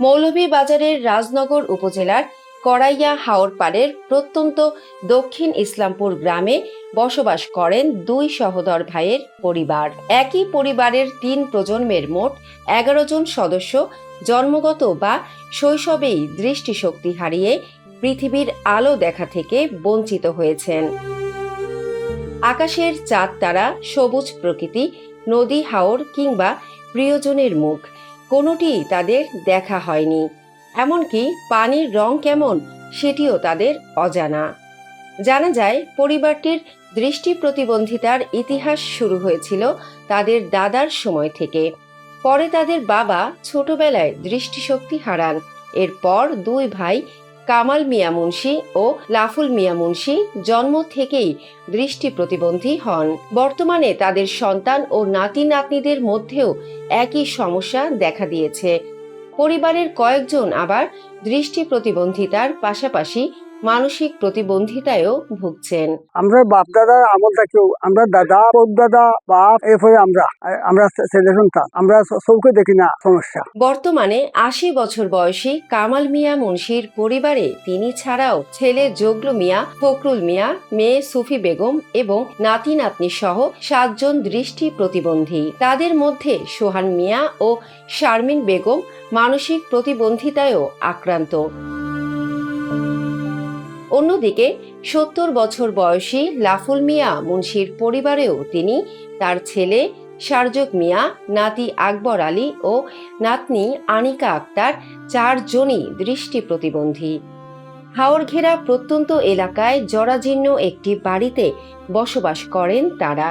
মৌলভীবাজারের রাজনগর উপজেলার করাইয়া হাওরপাড়ের প্রত্যন্ত দক্ষিণ ইসলামপুর গ্রামে বসবাস করেন দুই সহোদর ভাইয়ের পরিবার। একই পরিবারের ৩ প্রজন্মের মোট ১১ জন সদস্য জন্মগত বা শৈশবেই দৃষ্টিশক্তি হারিয়ে পৃথিবীর আলো দেখা থেকে বঞ্চিত হয়েছেন। আকাশের চাঁদ তারা, সবুজ প্রকৃতি, নদী হাওর কিংবা প্রিয়জনের মুখ কোনোটিই তাদের দেখা হয়নি। এমনকি পানির রং কেমন সেটিও তাদের অজানা। জানা যায় পরিবারটির দৃষ্টি প্রতিবন্ধিতার ইতিহাস শুরু হয়েছিল তাদের দাদার সময় থেকে। পরে তাদের বাবা ছোটবেলায় দৃষ্টিশক্তি হারান। এরপর দুই ভাই কামাল মিয়া মুন্সি ও লাফুল মিয়া মুন্সি জন্ম থেকেই দৃষ্টি প্রতিবন্ধী হন। বর্তমানে তাদের সন্তান ও নাতি নাতনিদের মধ্যেও একই সমস্যা দেখা দিয়েছে। পরিবারের কয়েকজন আবার দৃষ্টি প্রতিবন্ধিতার পাশাপাশি মানসিক প্রতিবন্ধিতায়ও ভুগছেন। আমরা বাপ দাদার আমল থেকেও আমরা দাদা দাদা বাপ এরপরে আমরা ছেলে সন্তান আমরা চৌকে দেখি না সমস্যা। বর্তমানে ৮০ বছর বয়সী কামাল মিয়া মুন্সির পরিবারে তিনি ছাড়াও ছেলে জগলু মিয়া, ফখরুল মিয়া, মেয়ে সুফি বেগম এবং নাতি নাতনি সহ ৭ জন দৃষ্টি প্রতিবন্ধী। তাদের মধ্যে সোহান মিয়া ও শারমিন বেগম মানসিক প্রতিবন্ধিতায়ও আক্রান্ত। অন্যদিকে ৭০ বছর বয়সী লাফুল মিয়া মুন্সির পরিবারেও তিনি, তার ছেলে শারজক মিয়া, নাতি আকবর আলী ও নাতনি আনিকা আক্তার ৪ জনই দৃষ্টি প্রতিবন্ধী। হাওরঘেরা প্রত্যন্ত এলাকায় জরাজীর্ণ একটি বাড়িতে বসবাস করেন তারা।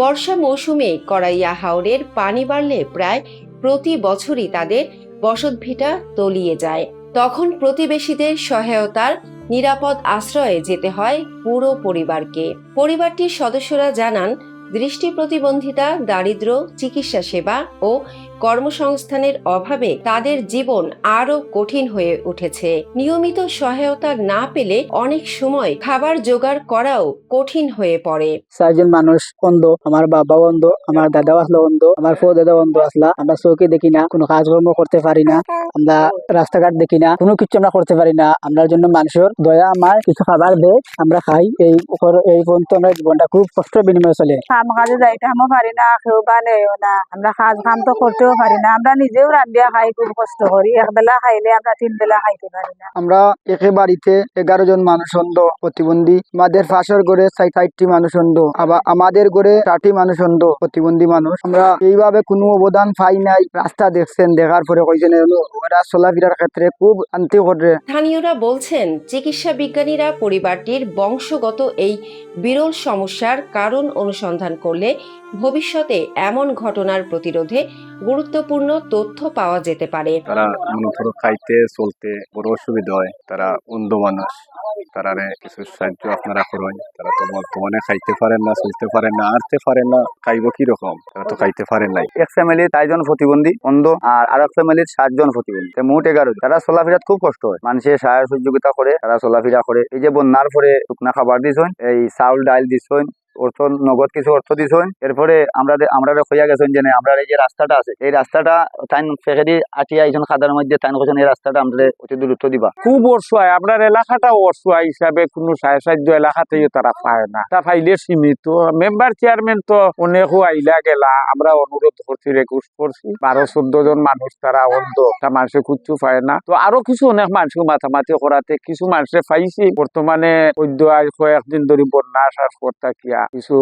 বর্ষা মৌসুমে করাইয়া হাওরের পানি বাড়লে প্রায় প্রতি বছরই তাদের বসতভিটা তলিয়ে যায়। তখন প্রতিবেশীদের সহায়তার নিরাপদ আশ্রয়ে যেতে হয় পুরো পরিবারকে। পরিবারটির সদস্যরা জানান, দৃষ্টি প্রতিবন্ধিতা, দারিদ্র্য, চিকিৎসা সেবা ও কর্মসংস্থানের অভাবে তাদের জীবন আরো কঠিন হয়ে উঠেছে। নিয়মিত সহায়তা না পেলে অনেক সময় খাবার জোগাড় করাও কঠিন হয়ে পড়ে। ৪ জন মানুষ অন্ধ, আমার বাবা অন্ধ, আমার দাদা আসলো অন্ধ, আমার ফো দাদা অন্ধ আসলা। আমরা চৌকে দেখি না, কোনো কাজকর্ম করতে পারি না, আমরা রাস্তাঘাট দেখি না, কোনো কিছু আমরা করতে পারি না। আমরা জন্য মানুষের দয়া আমার কিছু খাবার দেয়, আমরা খাই। এই পর্যন্ত আমরা জীবনটা খুব কষ্ট বিনিময়ে চলে। কাম কাজে যাইতে আমরা পারি না, কেউ বানেও না, আমরা কাজ কাম তো করতেও পারি না, আমরা নিজেও রান্ধিয়া খাই, খুব কষ্ট করি। একবেলা খাইলে আমরা 3 বেলা খাইতে পারি না। আমরা একে বাড়িতে 11 জন মানুষ অন্ধ প্রতিবন্ধী। আমাদের পাশের ঘরে 60টি মানুষ অন্ধ, আবার আমাদের ঘরে 60টি মানুষ অন্ধ প্রতিবন্ধী মানুষ। আমরা এইভাবে কোনো অবদান পাই নাই। রাস্তা দেখছেন, দেখার পরে কইছেন ওরা চলাফেরার ক্ষেত্রে খুব শান্তি করে। স্থানীয়রা বলছেন, চিকিৎসা বিজ্ঞানীরা পরিবারটির বংশগত এই বিরল সমস্যার কারণ অনুসন্ধান করলে ভবিষ্যতে এমন ঘটনার প্রতিরোধে গুরুত্বপূর্ণ তথ্য পাওয়া যেতে পারে। তারা মনে খাইতে চলতে বড় অসুবিধা হয়, তারা অন্ধ মানুষ, তারারে কিছু সাহায্য আপনারা করেন। তারা তো বর্তমানে খাইতে পারেন না, চলতে পারেন না, আরতে পারেন না, খাইব কি রকম? তারা তো খাইতে পারেন নাই। এক ফ্যামিলির 4 জন প্রতিবন্ধী অন্ধ আর আরেক ফ্যামিলির 7 জন প্রতিবন্ধী, মোট 11 জন। তারা চলাফেরাত খুব কষ্ট হয়, মানুষের সাহায্য সহযোগিতা করে তারা চলাফেরা করে। এই যে বন্যার পরে শুকনা খাবার দিছেন, এই চাউল ডাইল দিছেন, অর্থ নগদ কিছু অর্থ দিছেন। এরপরে আমরা হইয়া গেছেন যে আমরা এই যে রাস্তাটা আছে, এই রাস্তাটা টাইম ফেকেদি আটিয়া এইজন খাদার মধ্যে টাইম করছেন, এই রাস্তাটা আমরা অতি দূরত্ব দিবা। খুব অসহায়, আপনার এলাকাটা অসহায় হিসাবে কোনো সাহায্য এলাকাতেই তারা পায় না, তা পাইলে সীমিত। মেম্বার চেয়ারম্যান তো অনেকও আইলা গেলা, আমরা অনুরোধ করছি, রিকোয়েস্ট করছি। 12-14 জন মানুষ তারা অন্ধ, তা মানুষে কিচ্ছু পায় না। তো আরো কিছু অনেক মানুষ মাথামাতি করাতে কিছু মানুষে পাইছি। বর্তমানে কয়েকদিন ধরে বন্যা আসার পর থাকিয়া কিছু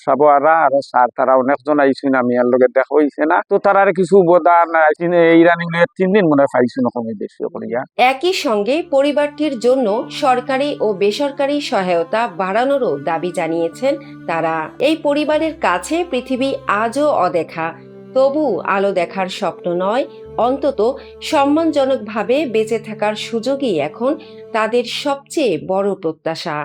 চাবো আর স্যার তারা অনেকজন আইসিন, আমি আর লগে দেখা হয়েছে না, তো তারা কিছু অবদান এই রানিং 3 দিন মনে হয় পাইছি না কমে বেশি করিয়া। একই সঙ্গে পরিবারটির জন্য সরকারি ও বেসরকারি সহায়তা বাড়ানোরও দাবি জানিয়েছেন তারা। এই পরিবারের কাছে পৃথিবী আজও অদেখা, তবু আলো দেখার স্বপ্ন নয়, অন্তত সম্মানজনকভাবে বেঁচে থাকার সুযোগই এখন তাদের সবচেয়ে বড় প্রত্যাশা।